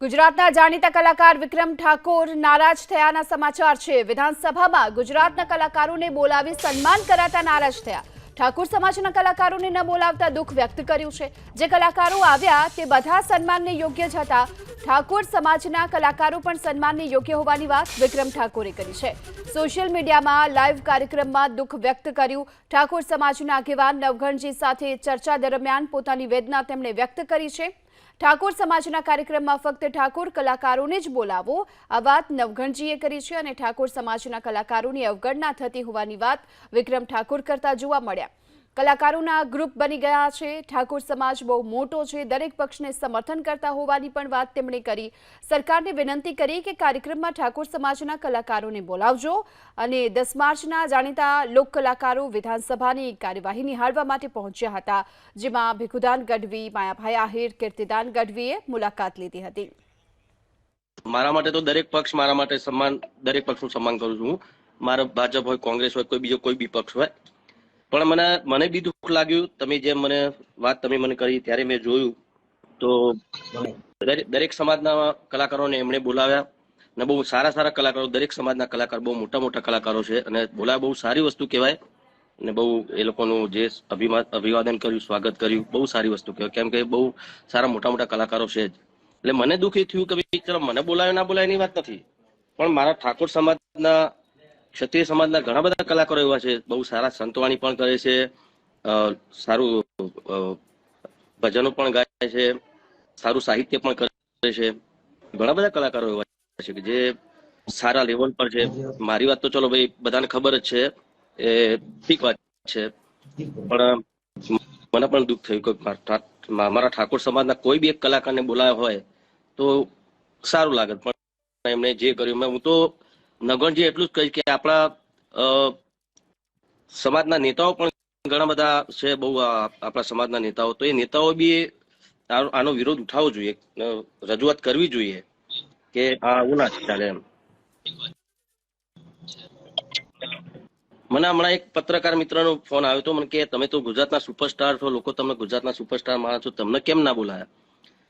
ગુજરાતના જાણીતા કલાકાર વિક્રમ ઠાકોર નારાજ થયાના સમાચાર છે। વિધાનસભામાં ગુજરાતના કલાકારોને બોલાવી સન્માન કરાતા નારાજ થયા। ઠાકોર સમાજના કલાકારોને ન બોલાવતા દુઃખ વ્યક્ત કર્યું છે। જે કલાકારો આવ્યા તે બધા સન્માનને યોગ્ય જ હતા। ઠાકોર સમાજના કલાકારો પણ સન્માનને યોગ્ય હોવાની વાત વિક્રમ ઠાકોરે કરી છે। સોશિયલ મીડિયામાં લાઈવ કાર્યક્રમમાં દુઃખ વ્યક્ત કર્યું। ઠાકોર સમાજના આગેવાન નવઘણજી સાથે ચર્ચા દરમિયાન પોતાની વેદના તેમણે વ્યક્ત કરી છે। ઠાકોર સમાજના કાર્યક્રમમાં ફક્ત ઠાકોર કલાકારોને જ બોલાવો આ વાત નવઘણજીએ કરી છે અને ઠાકોર સમાજના કલાકારોની અવગણના થતી હોવાની વાત વિક્રમ ઠાકોર કરતા જોવા મળ્યા। કલાકારોના ગ્રુપ બની ગયા છે। ઠાકોર સમાજ બહુ મોટો છે, દરેક પક્ષને સમર્થન કરતા હોવાની પણ વાત તેમણે કરી। સરકારને વિનંતી કરી કે કાર્યક્રમમાં ઠાકોર સમાજના કલાકારોને બોલાવજો અને 10 માર્ચના જાણીતા લોક કલાકારો વિધાનસભાની કાર્યવાહી નિહાળવા માટે પહોંચ્યા હતા, જેમાં ભીખુદાન ગઢવી, માયાભાઈ આહિર, કીર્તિદાન ગઢવીએ મુલાકાત લીધી હતી। મારા માટે તો દરેક પક્ષ મારા માટે સન્માન, દરેક પક્ષનું સન્માન કરું છું। મારો ભાજપ હોય, કોંગ્રેસ હોય, કોઈ બીજો કોઈ બી પક્ષ હોય, પણ મને બી દુઃખ લાગ્યું। તમે જેમ મને વાત તમે કરી ત્યારે મેં જોયું તો દરેક સમાજના કલાકારોને એમણે બોલાવ્યા અને બહુ સારા સારા કલાકારો, દરેક સમાજના કલાકાર બહુ મોટા મોટા કલાકારો છે અને બોલાવ્યા, બહુ સારી વસ્તુ કહેવાય અને બહુ એ લોકોનું જે અભિવાદન કર્યું, સ્વાગત કર્યું, બહુ સારી વસ્તુ કહેવાય, કેમ કે બહુ સારા મોટા મોટા કલાકારો છે જ। એટલે મને દુઃખ એ થયું કે ભાઈ ચલો મને બોલાવે ના બોલાવે એની વાત નથી, પણ મારા ઠાકોર સમાજના, ક્ષત્રિય સમાજના ઘણા બધા કલાકારો એવા છે, બહુ સારા સંતવાણી પણ કરે છે, સારું ભજનો પણ ગાય છે, સારું સાહિત્ય પણ કરે છે। ઘણા બધા કલાકારો એવા છે કે જે સારા લેવલ પર છે। મારી વાત તો ચલો ભાઈ બધાને ખબર જ છે, એ ઠીક વાત છે, પણ મને પણ દુઃખ થયું કે મારા ઠાકોર સમાજના કોઈ બી એક કલાકારને બોલાવ્યા હોય તો સારું લાગે, પણ એમણે જે કર્યું, હું તો નગણજી એટલું જ કહીશ કે આપણા સમાજના નેતાઓ પણ ઘણા બધા છે, બહુ આપણા સમાજના નેતાઓ, તો એ નેતાઓ બી આનો વિરોધ ઉઠાવવો જોઈએ, રજૂઆત કરવી જોઈએ કે આવું ના ચાલે એમ। મને હમણાં એક પત્રકાર મિત્રનો ફોન આવ્યો હતો, મને કે તમે તો ગુજરાતના સુપરસ્ટાર છો, લોકો તમને ગુજરાતના સુપરસ્ટાર માનો છો, તમને કેમ ના બોલાયા?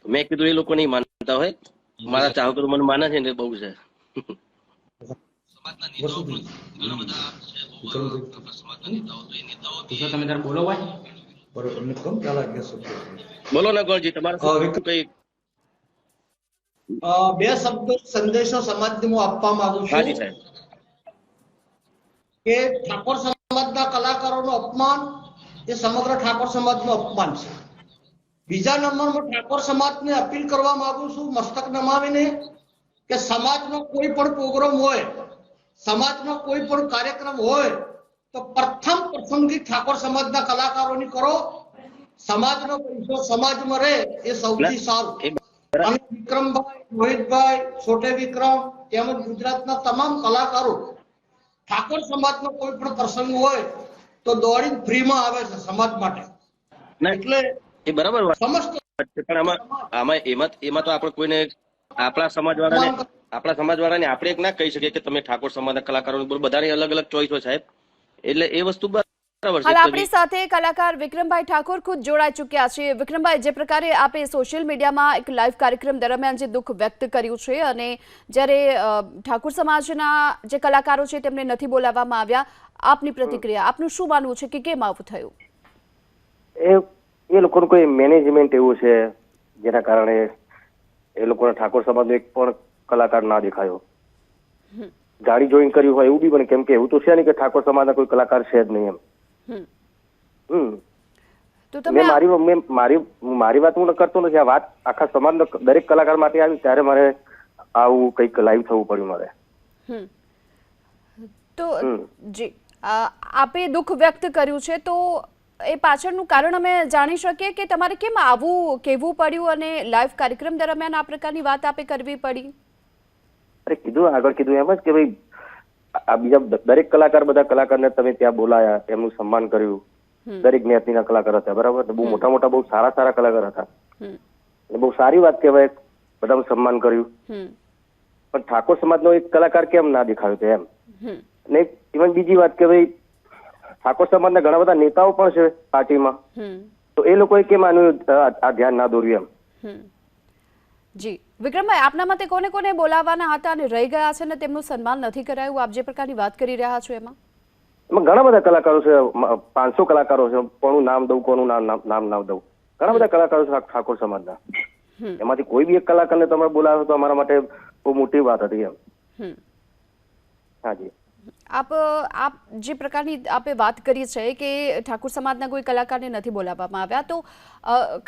મેં કીધું એ લોકો નહીં માનતા હોય, મારા ચાહકો તો મને માને છે ને બહુ છે। બોલો ને ગોળજી, તમારે કઈ બે શબ્દો સંદેશો સમાજને હું આપવા માંગુ છું। હાજી સાહેબ। કે ઠાકોર સમાજના કલાકારોનું અપમાન એ સમગ્ર ઠાકોર સમાજનું અપમાન છે। બીજા નંબરમાં ઠાકોર સમાજને અપીલ કરવા માંગુ છું મસ્તક નમાવીને કે સમાજનો કોઈ પણ પ્રોગ્રામ હોય, સમાજનો કોઈ પણ કાર્યક્રમ હોય તો પ્રથમ પસંદગી ઠાકોર સમાજના કલાકારોની કરો। સમાજનો પૈસો સમાજમાં રહે એ સૌથી સારું। અને વિક્રમભાઈ, રોહિતભાઈ, છોટે વિક્રમ તેમજ ગુજરાતના તમામ કલાકારો ઠાકોર સમાજનો કોઈ પણ પ્રસંગ હોય તો દોડીને ફ્રીમાં આવે છે સમાજ માટે। એટલે એ બરાબર વાત સમસ્ત છે, પણ એમાં તો આપણે કોઈને આપણા સમાજવાળાને આપણે એક ના કહી શકીએ કે તમે ઠાકોર સમાજના કલાકારો, બધાની અલગ અલગ ચોઈસ હોય સાહેબ, એટલે એ વસ્તુ બરાબર છે। હાલ આપણી સાથે કલાકાર વિક્રમભાઈ ઠાકોર ખુદ જોડાઈ ચૂક્યા છે। વિક્રમભાઈ, જે પ્રકારે આપે સોશિયલ મીડિયામાં એક લાઈવ કાર્યક્રમ દરમિયાન જે દુઃખ વ્યક્ત કર્યું છે અને જ્યારે ઠાકોર સમાજના જે કલાકારો છે તેમને નથી બોલાવવામાં આવ્યા, આપની પ્રતિક્રિયા, આપનું શું માનવું છે કે કેમ આવું થયું? એ લોકોનું કોઈ મેનેજમેન્ટ એવું છે જેના કારણે એ લોકોના ઠાકોર સમાજનો એક પણ કલાકાર ના દેખાયો। ગાડી જોઈન કર્યું હોય એવું બી બને, કેમ કે એવું તો છે નહીં કે ઠાકોર સમાજના કોઈ કલાકાર છે જ નહીં એમ। મારી વાત હું કરતો નથી, આ વાત આખા સમાજનો દરેક કલાકાર માટે આવી, ત્યારે મારે આવું કંઈક લાઈવ થવું પડ્યું મારે। તો જી, આપે દુઃખ વ્યક્ત કર્યું છે, તો એ પાછળનું કારણ અમે જાણી શકીએ કે તમારે કેમ આવું કહેવું પડ્યું અને લાઈવ કાર્યક્રમ દરમિયાન આ પ્રકારની વાત આપે કરવી પડી? અરે કીધું, આગળ કીધું એમ જ કે ભાઈ આ બીજા દરેક કલાકાર, બધા કલાકારને તમે ત્યાં બોલાયા, એમનું સન્માન કર્યું, દરેક જ્ઞાતિના કલાકાર હતા, બરાબર, બહુ મોટા મોટા, બહુ સારા સારા કલાકાર હતા, બહુ સારી વાત કહેવાય, બધાનું સન્માન કર્યું, પણ ઠાકોર સમાજનો એક કલાકાર કેમ ના દેખાયો એમ? ને ઇવન બીજી વાત કે ભાઈ ઠાકોર સમાજના ઘણા બધા નેતાઓ પણ છે પાર્ટીમાં, તો એ લોકોએ કેમ આનું આ ધ્યાન ના દોર્યું એમ? જી વિક્રમભાઈ, આપના મતે કોને કોને બોલાવવાના હતા અને રહી ગયા છે અને તેમનું સન્માન નથી કરાયું, આપ જે પ્રકારની વાત કરી રહ્યા છો એમાં? એમાં ઘણા બધા કલાકારો છે, 500 કલાકારો છે, કોનું નામ દઉં કોનું નામ દઉં, ઘણા બધા કલાકારો છે ઠાકોર સમાજના. એમાંથી કોઈ બી એક કલાકારને તમે બોલાવો તો અમારા માટે બહુ મોટી વાત હતી એમ. હાજી, આપ જે પ્રકારની આપે વાત કરી છે કે ઠાકોર સમાજના કોઈ કલાકારને નથી બોલાવવામાં આવ્યા, તો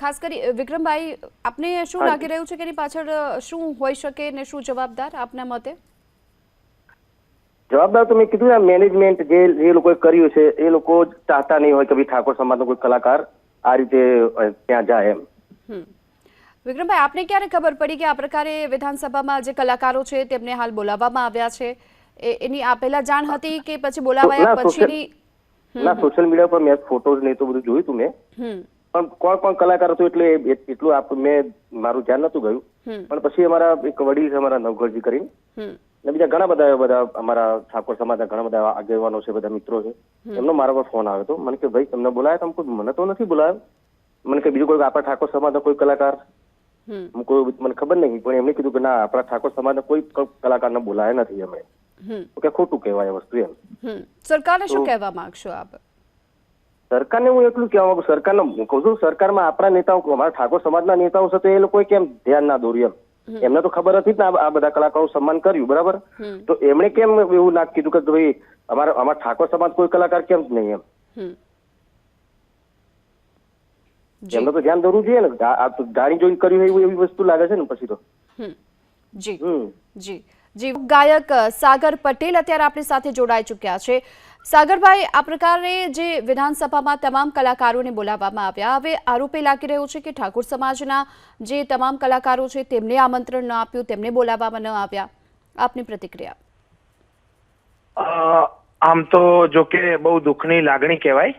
ખાસ કરી વિક્રમભાઈ, આપને શું લાગી રહ્યું છે કે એની પાછળ શું હોઈ શકે ને શું જવાબદાર આપના મતે? જવાબદાર તો મેં કીધું ને, મેનેજમેન્ટ જે લોકોએ કર્યું છે એ લોકો ચાહતા નહીં હોય કે ભાઈ ઠાકોર સમાજનો કોઈ કલાકાર આ રીતે ત્યાં જાય એમ. વિક્રમભાઈ, આપને ક્યારે ખબર પડી કે આ પ્રકારે વિધાનસભામાં જે કલાકારો છે તેમને હાલ બોલાવવામાં આવ્યા છે? એની આ પહેલા જાણ હતી કે પછી બોલાવાયા પછીની? ના, સોશિયલ મીડિયા પર મેં ફોટોઝ ને તો બધું જોયું હતું મેં, પણ કોણ કલાકાર હતું એટલે એટલું મેં મારું ધ્યાન નતું ગયું. પણ પછી અમારા એક વડીલ છે, અમારા નવઘરજી કરીને, ને બીજા ઘણા બધા અમારા ઠાકોર સમાજના ઘણા બધા આગેવાનો છે, બધા મિત્રો છે, એમનો મારા પર ફોન આવ્યો હતો. મને કે ભાઈ તમને બોલાયા? તમે મને તો નથી બોલાયો. મને કે બીજું કોઈ આપણા ઠાકોર સમાજના કોઈ કલાકાર? કોઈ મને ખબર નહીં, પણ એમણે કીધું કે ના, આપણા ઠાકોર સમાજના કોઈ કલાકારને બોલાયા નથી એમણે. કે ખોટું કહેવાય વસ્તુ એમ. સરકારને શું કહેવા માંગશો આપ? સરકારને હું એટલું કહેવા માંગુ, સરકારને હું કહું છું, સરકારમાં આપણા નેતાઓ, અમારા ઠાકોર સમાજના નેતાઓ છે, તો એ લોકોએ કેમ ધ્યાન ના દોર્યું એમ? એમને તો ખબર હતી ને આ બધા કલાકારો સન્માન કર્યું, બરાબર, તો એમણે કેમ એવું ના કીધું કે ભાઈ અમારા ઠાકોર સમાજ કોઈ કલાકાર કેમ નહીં એમ? એમને તો ધ્યાન દોરવું જોઈએ ને. આ તો જાણી જોઈને કર્યું એવી વસ્તુ લાગે છે ને પછી તો. જી, ગાયક સાગર પટેલ અત્યારે આપણી સાથે જોડાઈ ચૂક્યા છે. સાગરભાઈ, આ પ્રકારે જે વિધાનસભામાં તમામ કલાકારોને બોલાવવામાં આવ્યા, હવે આરોપ એ લાગી રહ્યો છે કે ઠાકોર સમાજના જે તમામ કલાકારો છે તેમને આમંત્રણ ન આપ્યું, તેમને બોલાવવામાં ન આવ્યા. આપની પ્રતિક્રિયા? આમ તો જો કે બહુ દુઃખની લાગણી કહેવાય,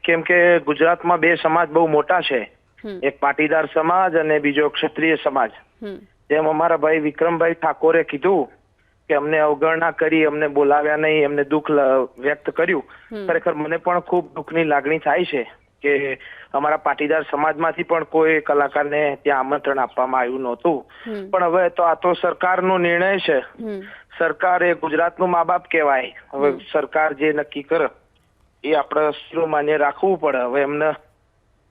કેમ કે ગુજરાતમાં બે સમાજ બહુ મોટા છે, એક પાટીદાર સમાજ અને બીજો ક્ષત્રિય સમાજ. જેમ અમારા ભાઈ વિક્રમભાઈ ઠાકોરે કીધું કે અમને અવગણના કરી, અમને બોલાવ્યા નહીં, એમને દુઃખ વ્યક્ત કર્યું. ખરેખર મને પણ ખૂબ દુઃખની લાગણી થાય છે કે અમારા પાટીદાર સમાજમાંથી પણ કોઈ કલાકારને ત્યાં આમંત્રણ આપવામાં આવ્યું નહોતું. પણ હવે તો આ તો સરકારનો નિર્ણય છે. સરકાર એ ગુજરાતનું મા બાપ કહેવાય. હવે સરકાર જે નક્કી કરે એ આપણે શિરોમાન્ય રાખવું પડે. હવે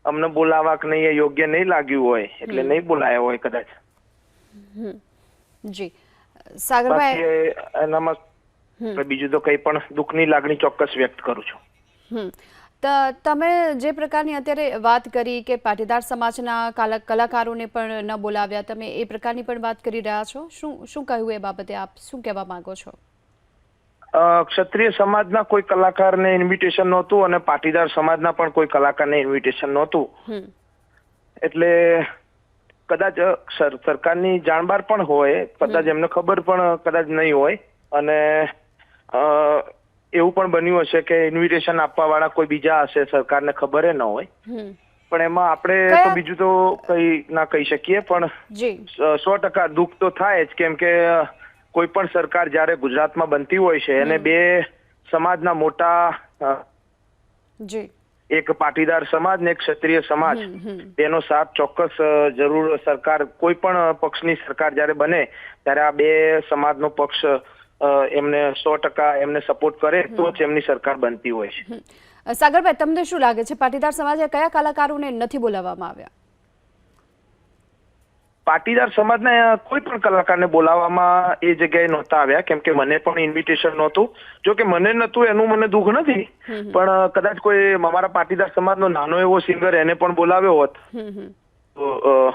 અમને બોલાવવા કે નહીં એ યોગ્ય નહીં લાગ્યું હોય એટલે નહીં બોલાયા હોય કદાચ. જી સાગરભાઈ, એનામાં બીજું તો કઈ પણ દુઃખની લાગણી ચોક્કસ વ્યક્ત કરું છું. તમે જે પ્રકારની અત્યારે વાત કરી કે પાટીદાર સમાજના કલાકારોને પણ ન બોલાવ્યા, તમે એ પ્રકારની પણ વાત કરી રહ્યા છો, શું કહ્યું એ બાબતે આપ શું કહેવા માંગો છો? ક્ષત્રિય સમાજના કોઈ કલાકારને ઇન્વિટેશન નહોતું અને પાટીદાર સમાજના પણ કોઈ કલાકારને ઇન્વિટેશન નહોતું. એટલે કદાચ સરકારની જાણબાર પણ હોય, કદાચ એમને ખબર પણ કદાચ નહીં હોય, અને એવું પણ બન્યું હશે કે ઇન્વિટેશન આપવા વાળા કોઈ બીજા હશે, સરકારને ખબર ન હોય. પણ એમાં આપણે તો બીજું તો કઈ ના કહી શકીએ, પણ 100% દુઃખ તો થાય જ, કેમ કે કોઈ પણ સરકાર જયારે ગુજરાતમાં બનતી હોય છે અને બે સમાજના મોટા, એક પાટીદાર સમાજ ને એક ક્ષત્રિય સમાજ, તેનો સાથ ચોક્કસ જરૂર સરકાર, કોઈ પણ પક્ષની સરકાર જયારે બને ત્યારે આ બે સમાજનો પક્ષ એમને 100% એમને સપોર્ટ કરે તો જ એમની સરકાર બનતી હોય છે. સાગરભાઈ, તમને શું લાગે છે પાટીદાર સમાજે કયા કલાકારોને નથી બોલાવવામાં આવ્યા? પાટીદાર સમાજના કોઈ પણ કલાકારને બોલાવવામાં એ જગ્યાએ નહોતા આવ્યા, કેમ કે મને પણ ઇન્વિટેશન નહોતું. જો કે મને નહોતું એનું મને દુઃખ નથી, પણ કદાચ કોઈ અમારા પાટીદાર સમાજનો નાનો એવો સિંગર એને પણ બોલાવ્યો હોત તો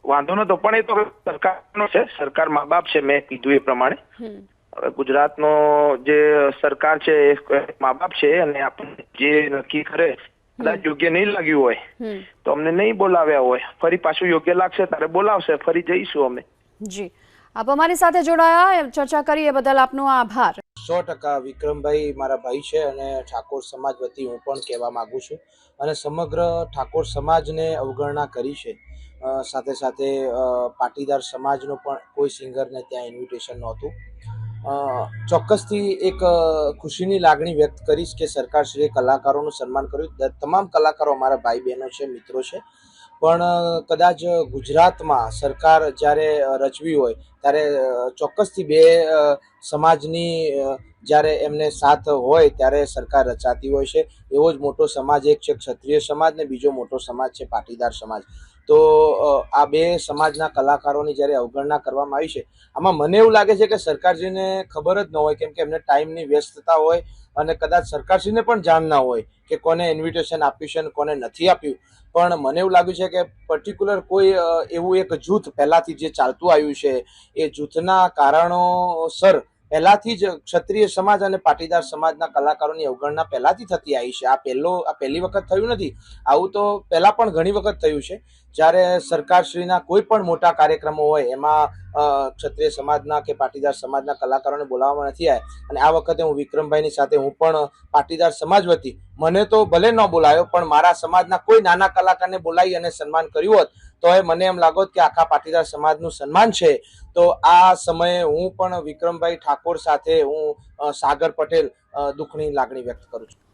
વાંધો નતો. પણ એ તો સરકારનો છે, સરકાર મા બાપ છે, મેં કીધું એ પ્રમાણે. ગુજરાતનો જે સરકાર છે એ મા બાપ છે, અને આપણને જે નક્કી કરે કદાચ યોગ્ય નહીં લાગ્યું હોય તો અમને નહીં બોલાવ્યા હોય, ફરી પાછું યોગ્ય લાગશે ત્યારે બોલાવશે, ફરી જઈશું અમે. જી, આપ અમારી સાથે જોડાયા, ચર્ચા કરી એ બદલ આપનો આભાર. 100% વિક્રમભાઈ મારા ભાઈ છે અને ઠાકોર સમાજ વતી હું પણ કહેવા માંગુ છું, અને સમગ્ર ઠાકોર સમાજને અવગણના કરી છે. સાથે સાથે પાટીદાર સમાજનો પણ કોઈ સિંગરને ત્યાં ઇન્વિટેશન નહોતું. ચોક્કસથી એક ખુશીની લાગણી વ્યક્ત કરીશ કે સરકારશ્રીએ કલાકારોનું સન્માન કર્યું. તમામ કલાકારો અમારા ભાઈ બહેનો છે, મિત્રો છે, પણ કદાચ ગુજરાતમાં સરકાર જ્યારે રચવી હોય ત્યારે ચોક્કસથી બે સમાજની જ્યારે એમને સાથ હોય ત્યારે સરકાર રચાતી હોય છે. એવો જ મોટો સમાજ એક છે ક્ષત્રિય સમાજ ને બીજો મોટો સમાજ છે પાટીદાર સમાજ. તો આ બે સમાજના કલાકારોની જ્યારે અવગણના કરવામાં આવી છે, આમાં મને એવું લાગે છે કે સરકારશ્રીને ખબર જ ન હોય, કેમ કે એમને ટાઈમની વ્યસ્તતા હોય અને કદાચ સરકારશ્રીને પણ જાણ ના હોય કે કોને ઇન્વિટેશન આપ્યું છે અને કોને નથી આપ્યું. પણ મને એવું લાગ્યું છે કે પર્ટિક્યુલર કોઈ એવું એક જૂથ પહેલાથી જે ચાલતું આવ્યું છે, એ જૂથના કારણોસર પહેલાથી જ ક્ષત્રિય સમાજ અને પાટીદાર સમાજના કલાકારોની અવગણના પહેલાથી થતી આવી છે. આ પહેલી વખત થયું નથી, આવું તો પહેલા પણ ઘણી વખત થયું છે. જ્યારે સરકારશ્રીના કોઈ પણ મોટા કાર્યક્રમો હોય એમાં ક્ષત્રિય સમાજના કે પાટીદાર સમાજના કલાકારોને બોલાવવામાં નથી આવ્યા. અને આ વખતે હું વિક્રમભાઈની સાથે હું પણ પાટીદાર સમાજ વતી, મને તો ભલે ન બોલાયો પણ મારા સમાજના કોઈ નાના કલાકારને બોલાવી અને સન્માન કર્યું હોત તો એ મને એમ લાગોત કે આખા પાટીદાર સમાજનું સન્માન છે. તો આ સમયે હું પણ વિક્રમભાઈ ઠાકોર સાથે હું સાગર પટેલ દુઃખની લાગણી વ્યક્ત કરું છું.